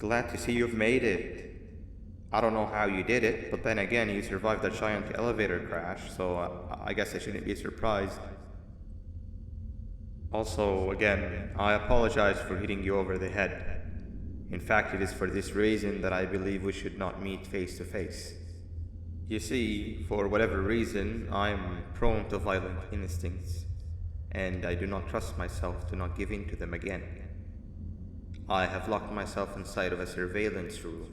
Glad to see you've made it. I don't know how you did it, but then again, you survived a giant elevator crash, so I guess I shouldn't be surprised. Also, again, I apologize for hitting you over the head. In fact, it is for this reason that I believe we should not meet face to face. You see, for whatever reason, I am prone to violent instincts, and I do not trust myself to not give in to them again. I have locked myself inside of a surveillance room.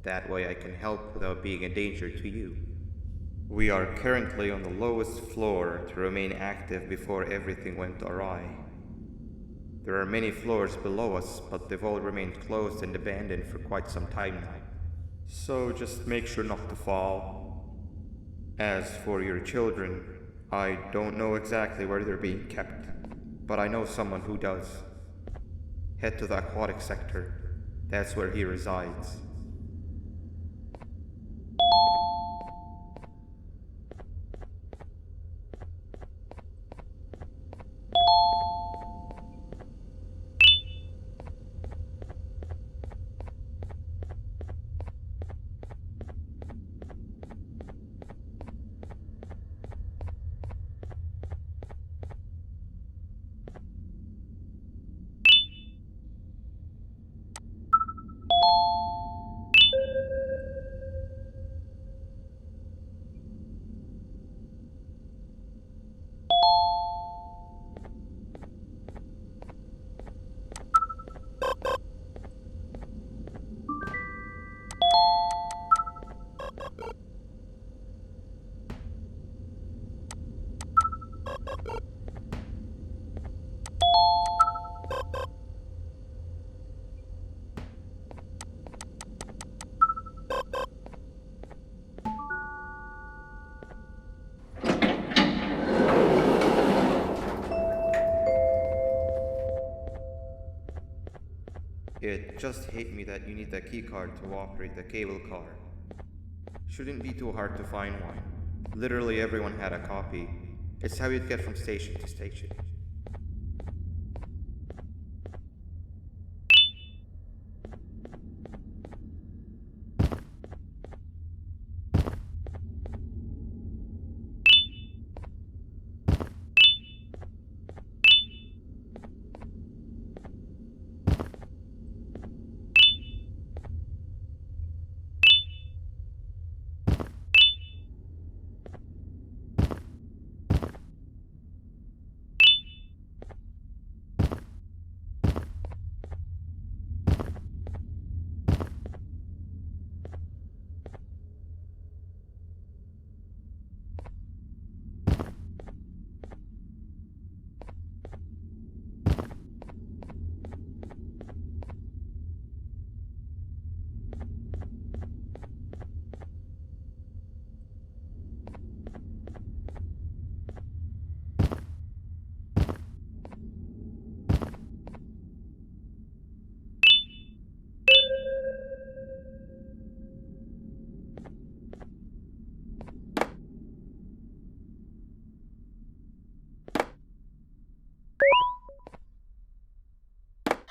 That way I can help without being a danger to you. We are currently on the lowest floor to remain active before everything went awry. There are many floors below us, but they've all remained closed and abandoned for quite some time now. So just make sure not to fall. As for your children, I don't know exactly where they're being kept, but I know someone who does. Head to the aquatic sector. That's where he resides. It just hit me that you need the keycard to operate the cable car. Shouldn't be too hard to find one. Literally everyone had a copy. It's how you'd get from station to station.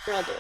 Brother.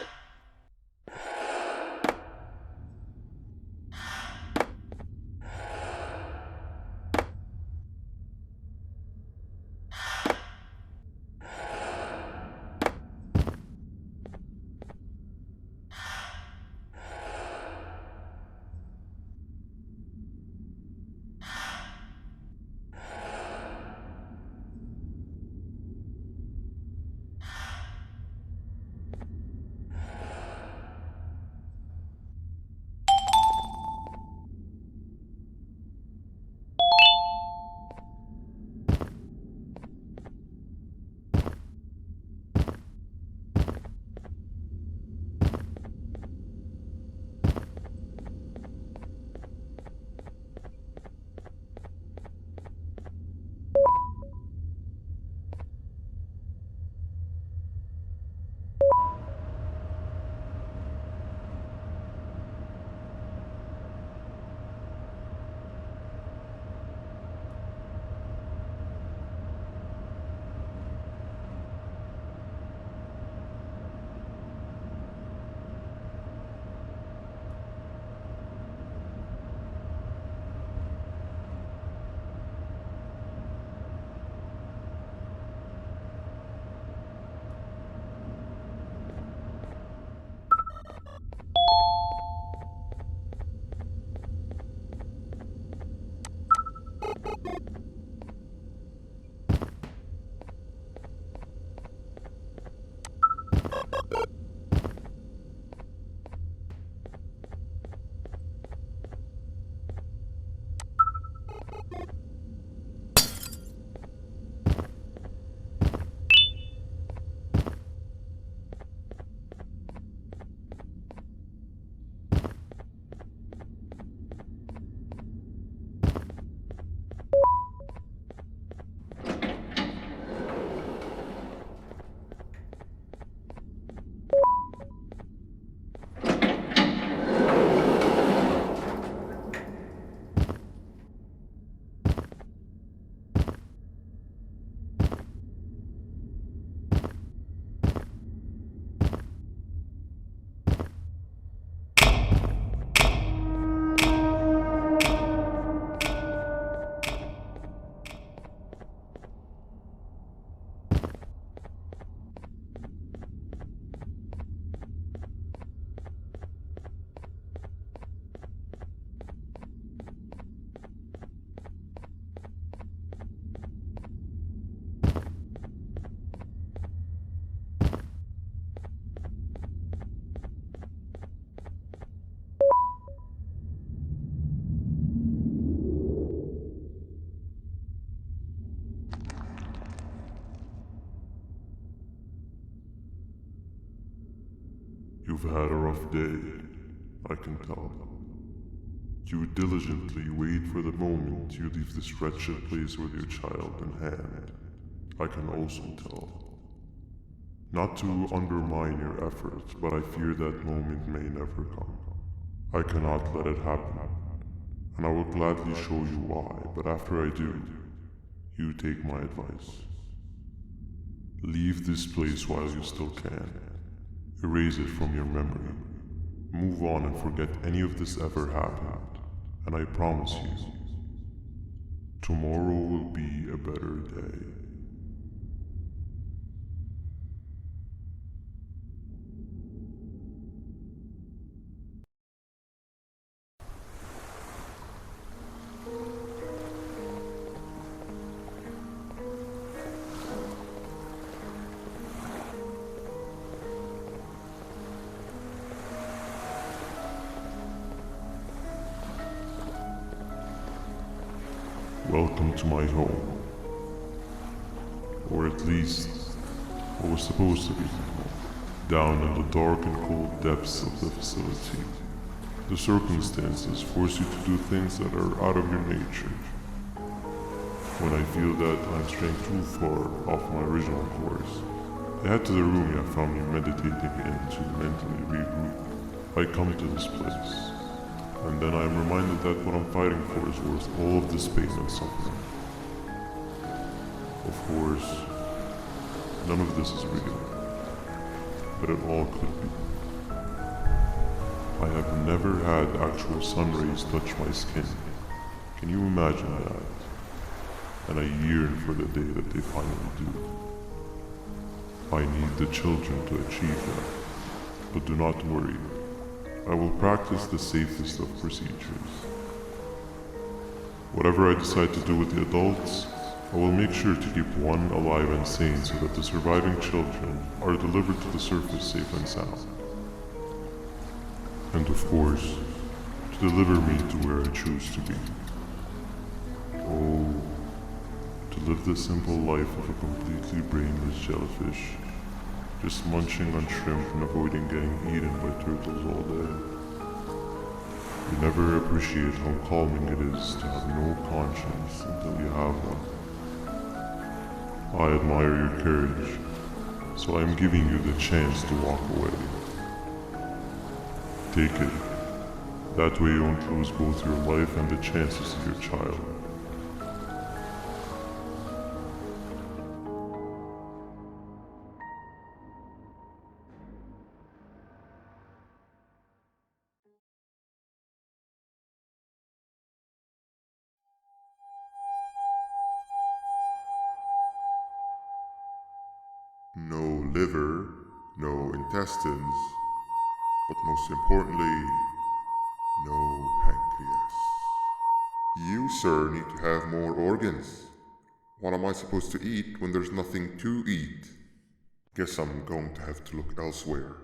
You've had a rough day, I can tell. You diligently wait for the moment you leave this wretched place with your child in hand. I can also tell. Not to undermine your efforts, but I fear that moment may never come. I cannot let it happen, and I will gladly show you why, but after I do, you take my advice. Leave this place while you still can. Erase it from your memory. Move on and forget any of this ever happened. And I promise you, tomorrow will be a better day. Welcome to my home. Or at least, what was supposed to be home. Down in the dark and cold depths of the facility. The circumstances force you to do things that are out of your nature. When I feel that I'm straying too far off my original course, I head to the room you have found me meditating in to mentally regroup. I come to this place, and then I am reminded that what I'm fighting for is worth all of this pain and suffering. Of course, none of this is real, but it all could be. I have never had actual sun rays touch my skin. Can you imagine that? And I yearn for the day that they finally do. I need the children to achieve that, but do not worry. I will practice the safest of procedures. Whatever I decide to do with the adults, I will make sure to keep one alive and sane so that the surviving children are delivered to the surface safe and sound. And of course, to deliver me to where I choose to be. Oh, to live the simple life of a completely brainless jellyfish, just munching on shrimp and avoiding getting eaten by turtles all day. You never appreciate how calming it is to have no conscience until you have one. I admire your courage, so I am giving you the chance to walk away. Take it. That way you won't lose both your life and the chances of your child. No liver, no intestines, but most importantly, no pancreas. You, sir, need to have more organs. What am I supposed to eat when there's nothing to eat? Guess I'm going to have to look elsewhere.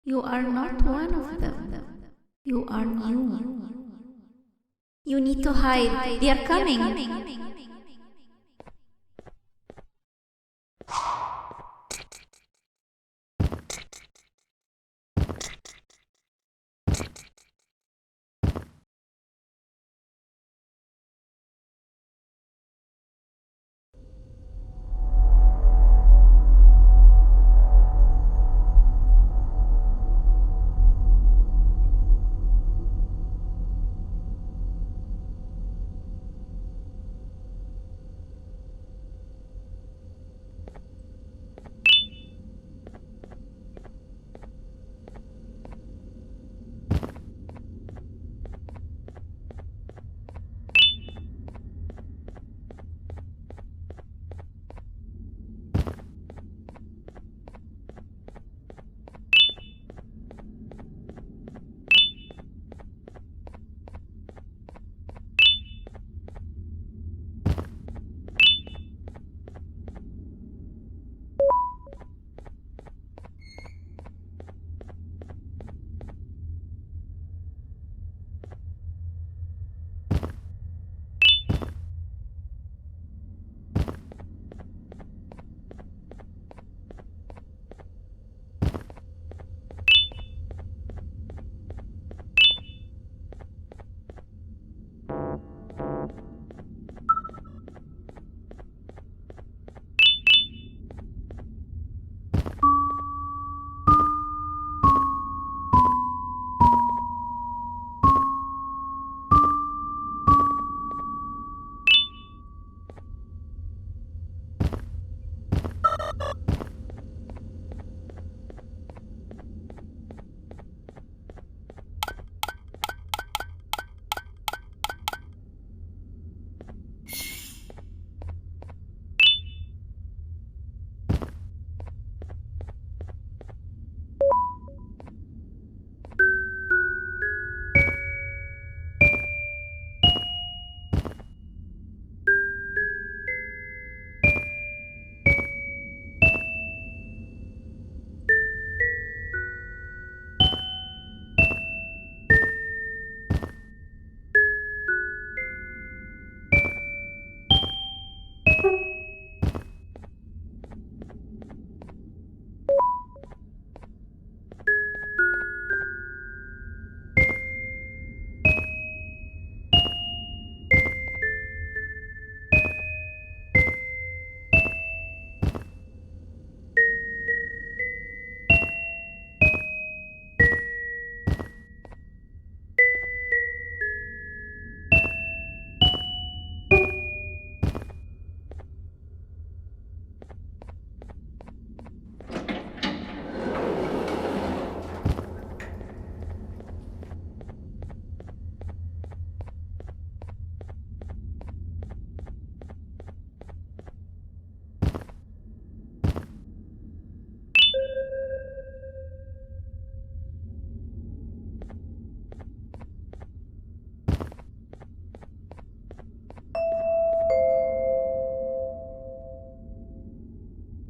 You are not one of them. You are new. You need to hide. They are coming.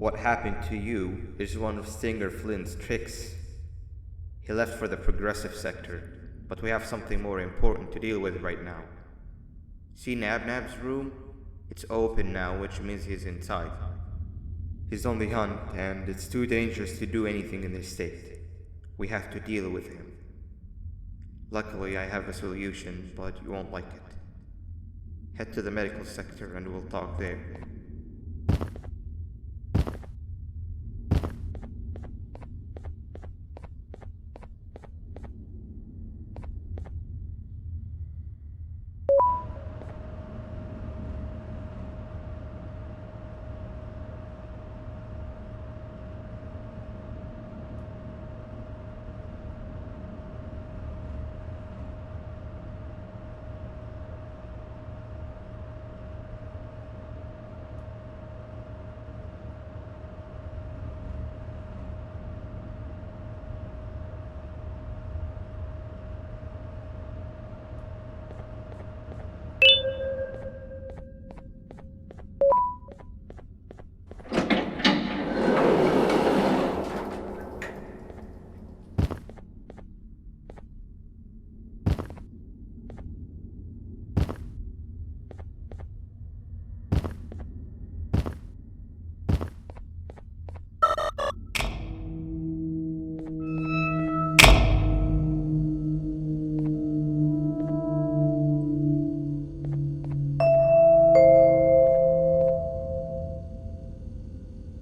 What happened to you is one of Stinger Flynn's tricks. He left for the progressive sector, but we have something more important to deal with right now. See Nabnab's room? It's open now, which means he's inside. He's on the hunt, and it's too dangerous to do anything in this state. We have to deal with him. Luckily, I have a solution, but you won't like it. Head to the medical sector and we'll talk there.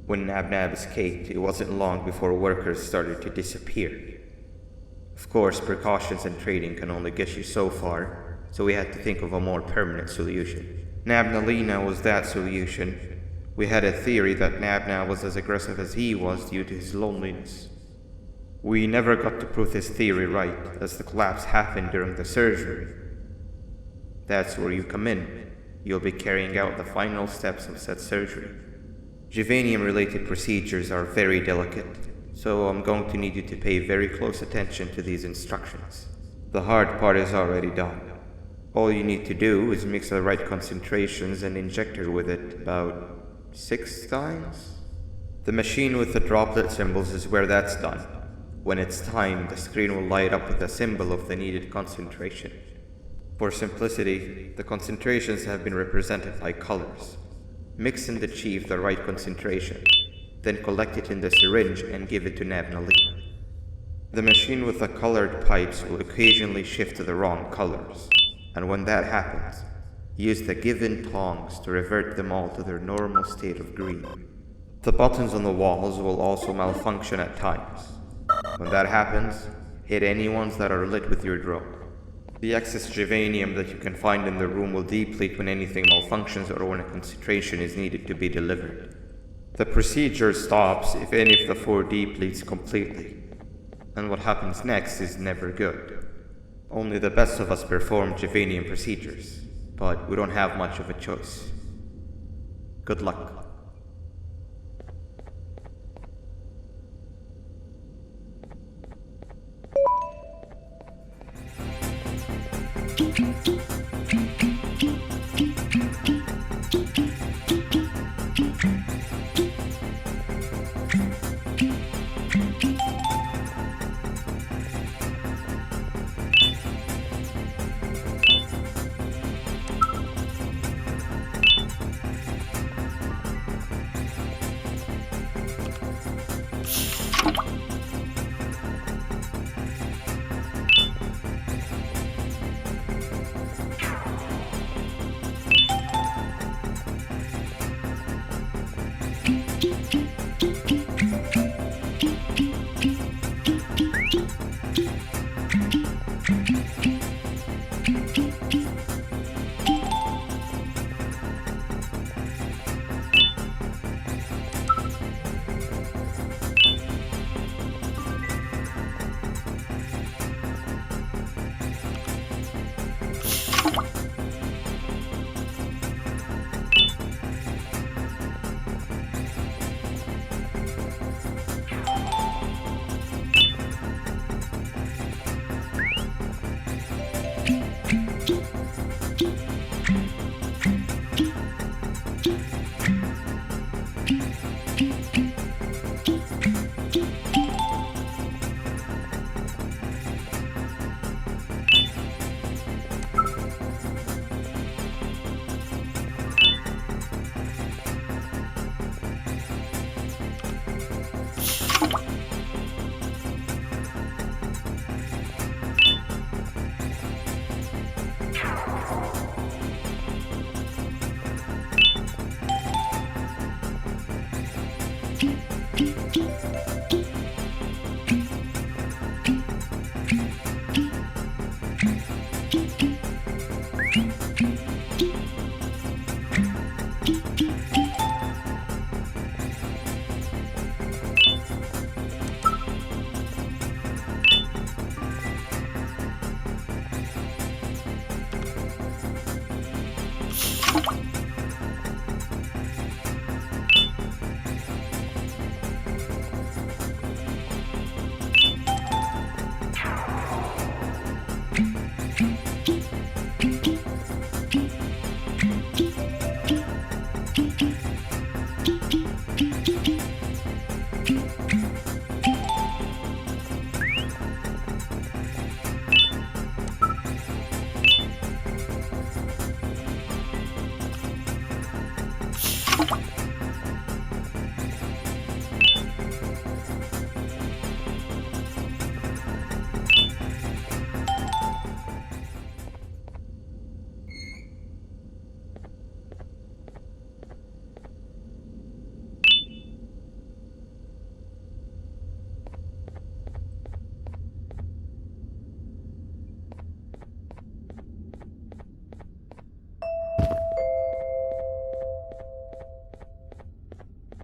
When Nabnab escaped, it wasn't long before workers started to disappear. Of course, precautions and trading can only get you so far, so we had to think of a more permanent solution. Nabnalina was that solution. We had a theory that Nabnab was as aggressive as he was due to his loneliness. We never got to prove this theory right, as the collapse happened during the surgery. That's where you come in. You'll be carrying out the final steps of said surgery. Juvenium-related procedures are very delicate, so I'm going to need you to pay very close attention to these instructions. The hard part is already done. All you need to do is mix the right concentrations and inject her with it about 6 times. The machine with the droplet symbols is where that's done. When it's time, the screen will light up with a symbol of the needed concentration. For simplicity, the concentrations have been represented by colors. Mix and achieve the right concentration, then collect it in the syringe and give it to Nabnalina. The machine with the colored pipes will occasionally shift to the wrong colors, and when that happens, use the given tongs to revert them all to their normal state of green. The buttons on the walls will also malfunction at times. When that happens, hit any ones that are lit with your drone. The excess juvenium that you can find in the room will deplete when anything malfunctions or when a concentration is needed to be delivered. The procedure stops if any of the 4 depletes completely, and what happens next is never good. Only the best of us perform juvenium procedures, but we don't have much of a choice. Good luck.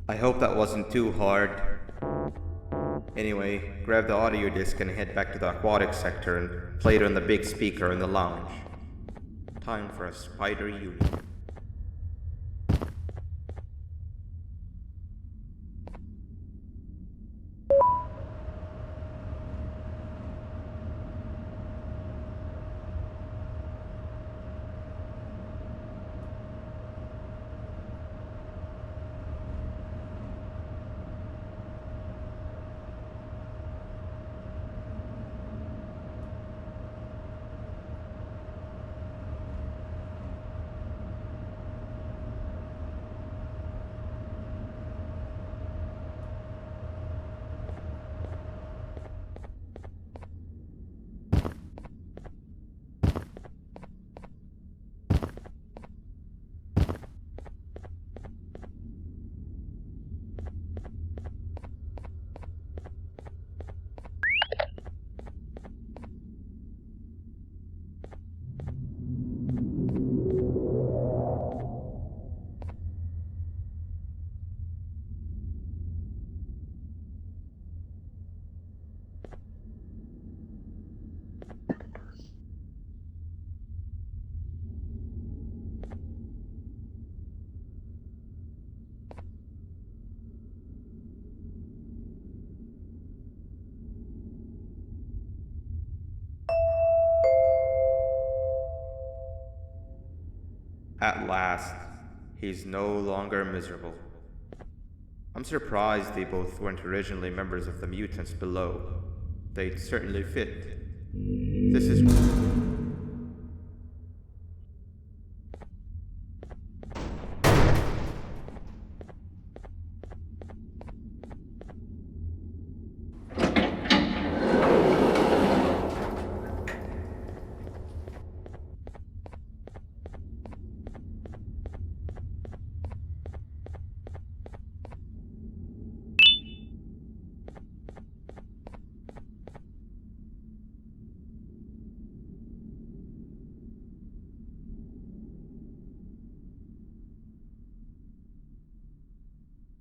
I hope that wasn't too hard. Anyway, grab the audio disc and head back to the aquatic sector and play it on the big speaker in the lounge. Time for a spider union. At last, he's no longer miserable. I'm surprised they both weren't originally members of the mutants below. They'd certainly fit. This is...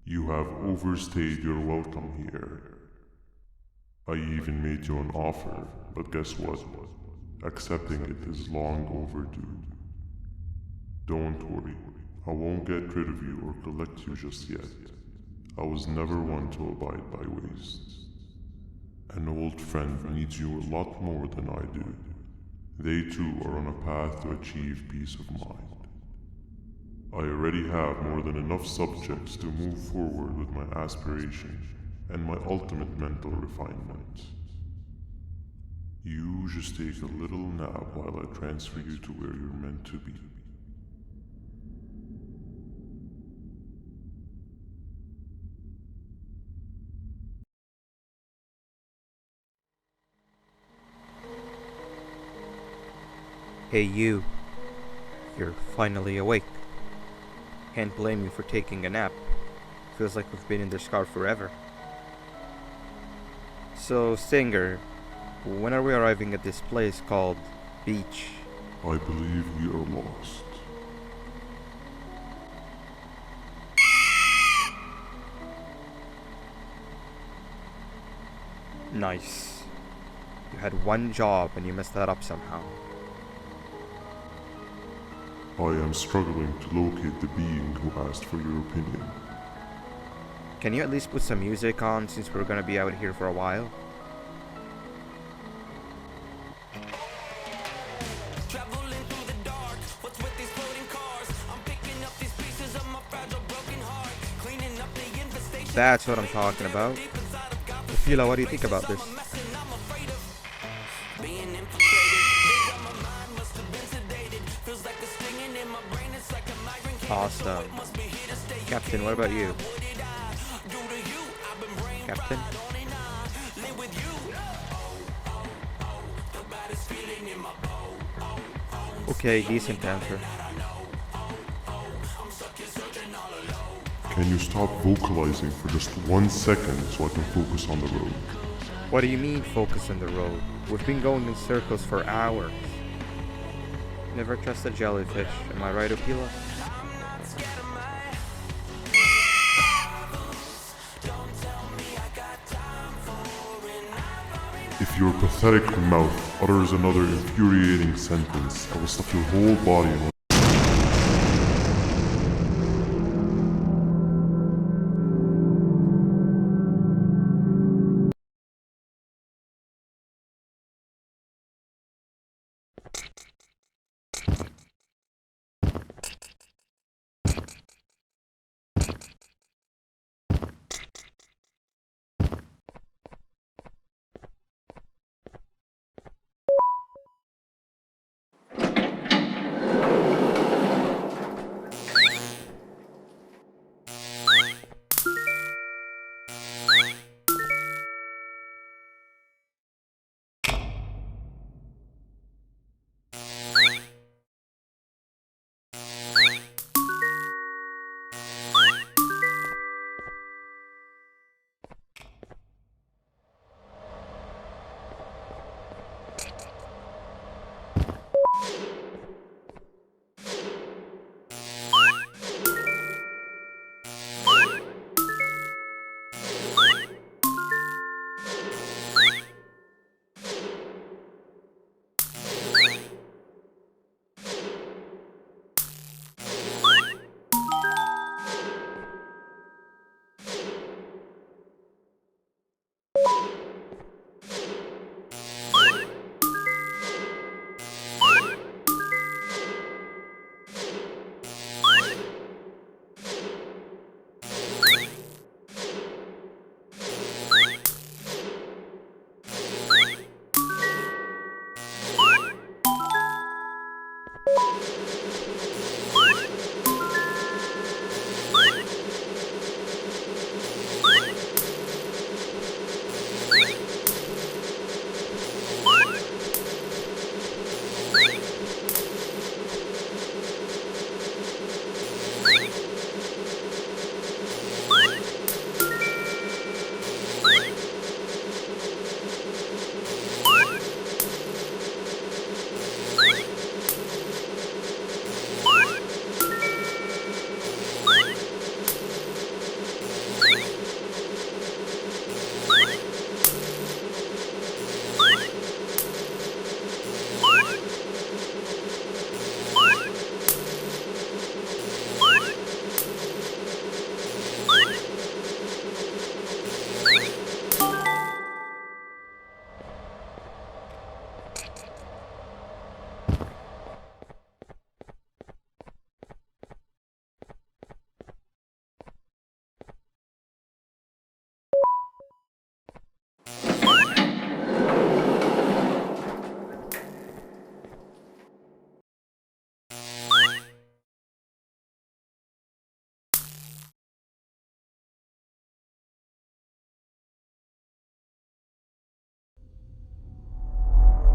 You have overstayed your welcome here. I even made you an offer, but guess what? Accepting it is long overdue. Don't worry, I won't get rid of you or collect you just yet. I was never one to abide by wastes. An old friend needs you a lot more than I do. They too are on a path to achieve peace of mind. I already have more than enough subjects to move forward with my aspiration and my ultimate mental refinement. You just take a little nap while I transfer you to where you're meant to be. Hey you. You're finally awake. Can't blame you for taking a nap. Feels like we've been in this car forever. So, Stinger, when are we arriving at this place called Beach? I believe we are lost. Nice. You had one job and you messed that up somehow. I am struggling to locate the being who asked for your opinion. Can you at least put some music on since we're gonna be out here for a while? That's what I'm talking about. Fila, what do you think about this? Awesome. Captain, what about you? Captain? Okay, decent answer. Can you stop vocalizing for just 1 second so I can focus on the road? What do you mean focus on the road? We've been going in circles for hours. Never trust a jellyfish, am I right, Opila? If your pathetic mouth utters another infuriating sentence, I will stuff your whole body in one.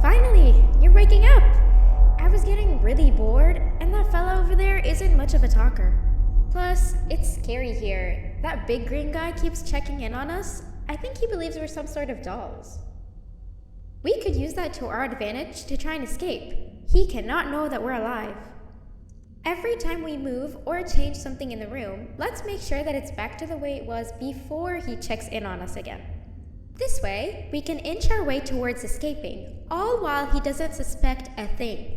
Finally, you're waking up! I was getting really bored, and that fella over there isn't much of a talker. Plus, it's scary here. That big green guy keeps checking in on us. I think he believes we're some sort of dolls. We could use that to our advantage to try and escape. He cannot know that we're alive. Every time we move or change something in the room, let's make sure that it's back to the way it was before he checks in on us again. This way, we can inch our way towards escaping, all while he doesn't suspect a thing.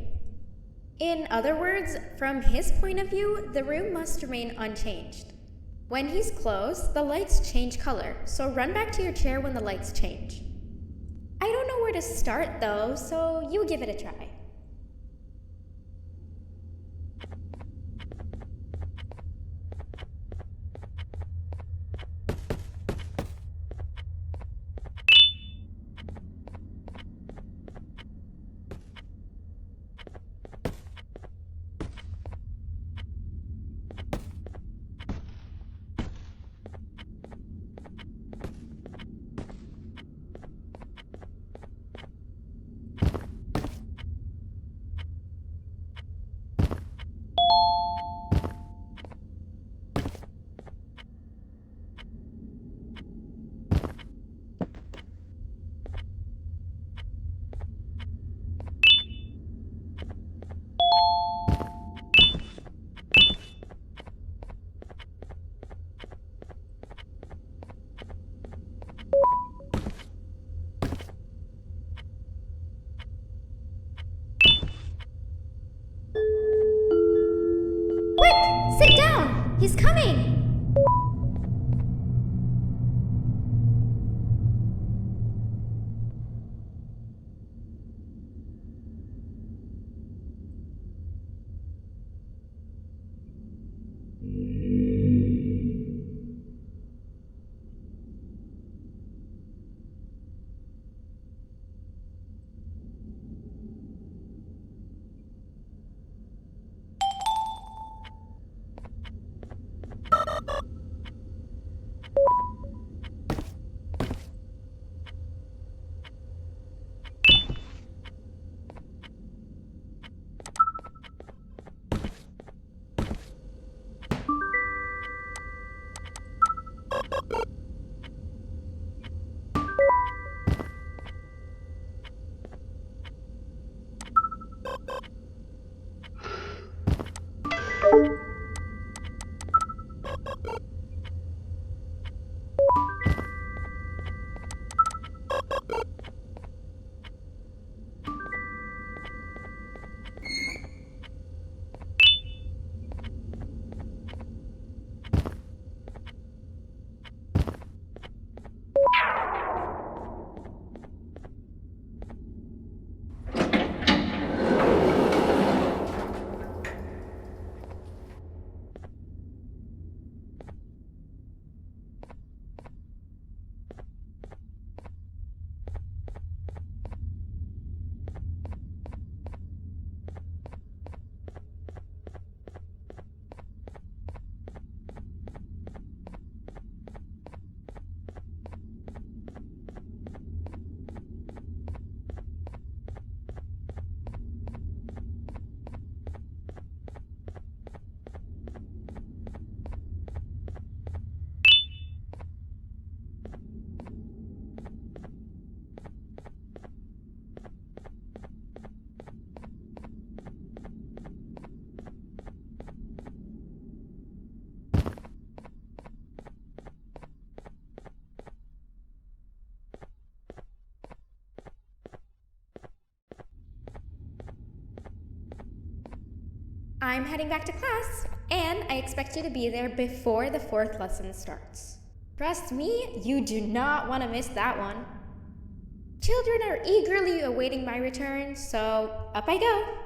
In other words, from his point of view, the room must remain unchanged. When he's close, the lights change color, so run back to your chair when the lights change. I don't know where to start though, so you give it a try. Quick! Sit down! He's coming! I'm heading back to class, and I expect you to be there before the 4th lesson starts. Trust me, you do not want to miss that one. Children are eagerly awaiting my return, so up I go.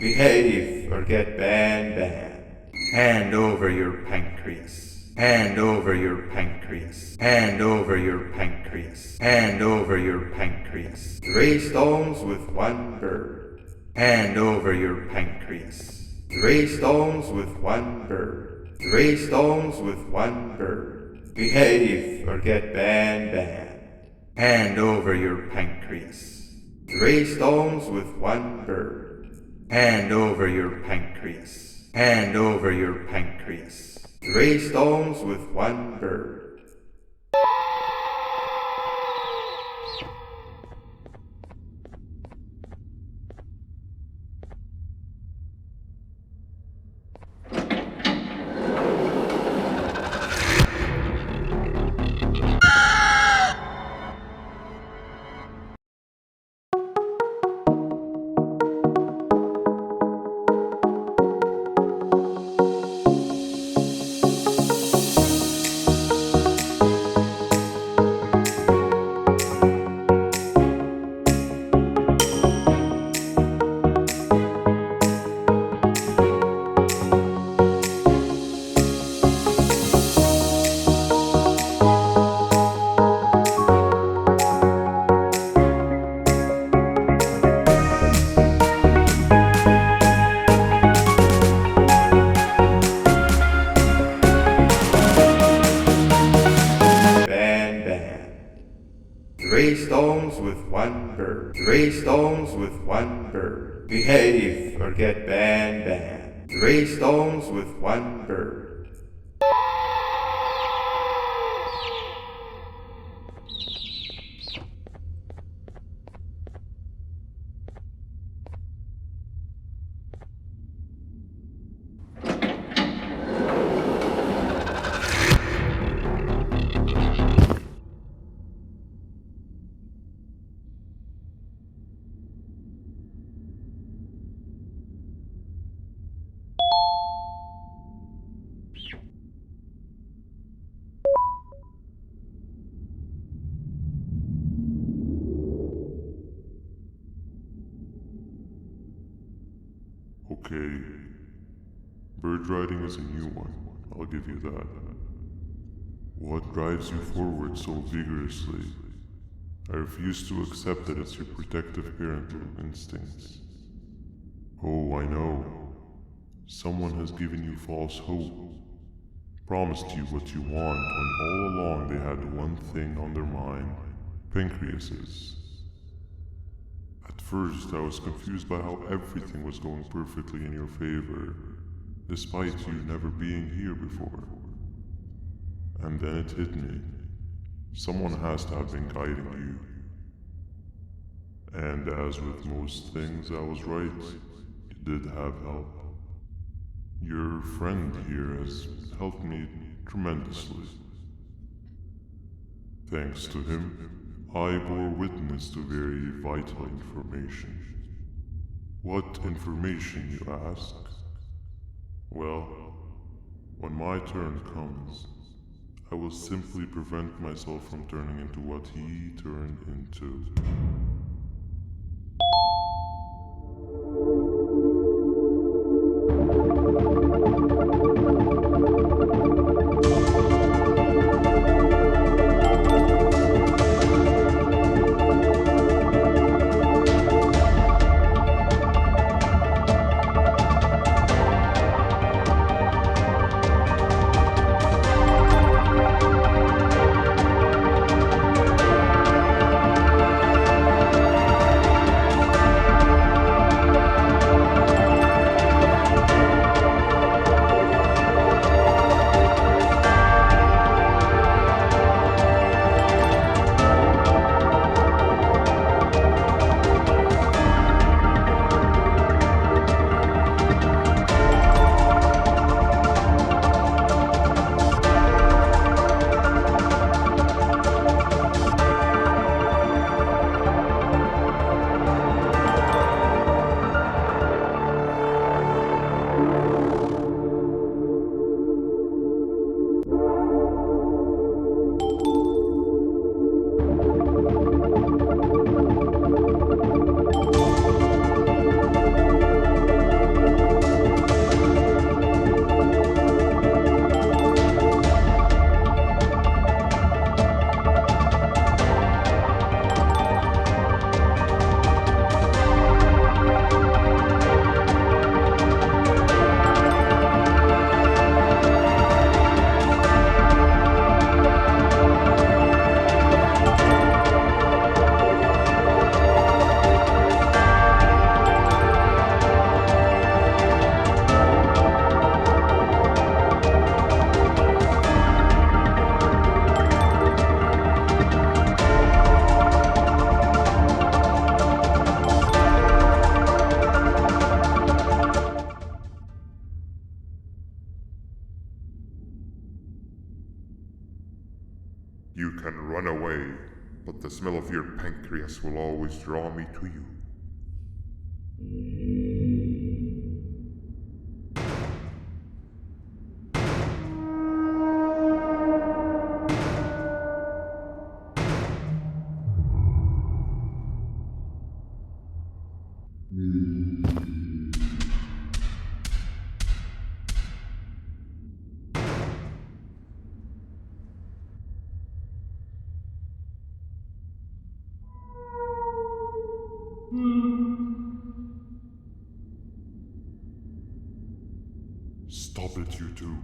Behave or get ban. Hand over your pancreas. Hand over your pancreas. Hand over your pancreas. Hand over your pancreas. 3 stones with 1 bird. Hand over your pancreas. 3 stones with 1 bird. 3 stones with 1 bird. Behave or get ban. Hand over your pancreas. 3 stones with 1 bird. Hand over your pancreas. Hand over your pancreas. 3 stones with 1 bird. Ban. 3 stones with 1 bird. 3 stones with 1 bird. Behave or get ban. 3 stones with 1 bird. Okay. Bird riding is a new one, I'll give you that. What drives you forward so vigorously? I refuse to accept that it's your protective parental instincts. Oh, I know. Someone has given you false hope. Promised you what you want when all along they had one thing on their mind. Pancreases. At first, I was confused by how everything was going perfectly in your favor, despite you never being here before. And then it hit me. Someone has to have been guiding you. And as with most things, I was right. You did have help. Your friend here has helped me tremendously. Thanks to him, I bore witness to very vital information. What information, you ask? Well, when my turn comes, I will simply prevent myself from turning into what he turned into. but the smell of your pancreas will always draw me to you. Stop it, you two.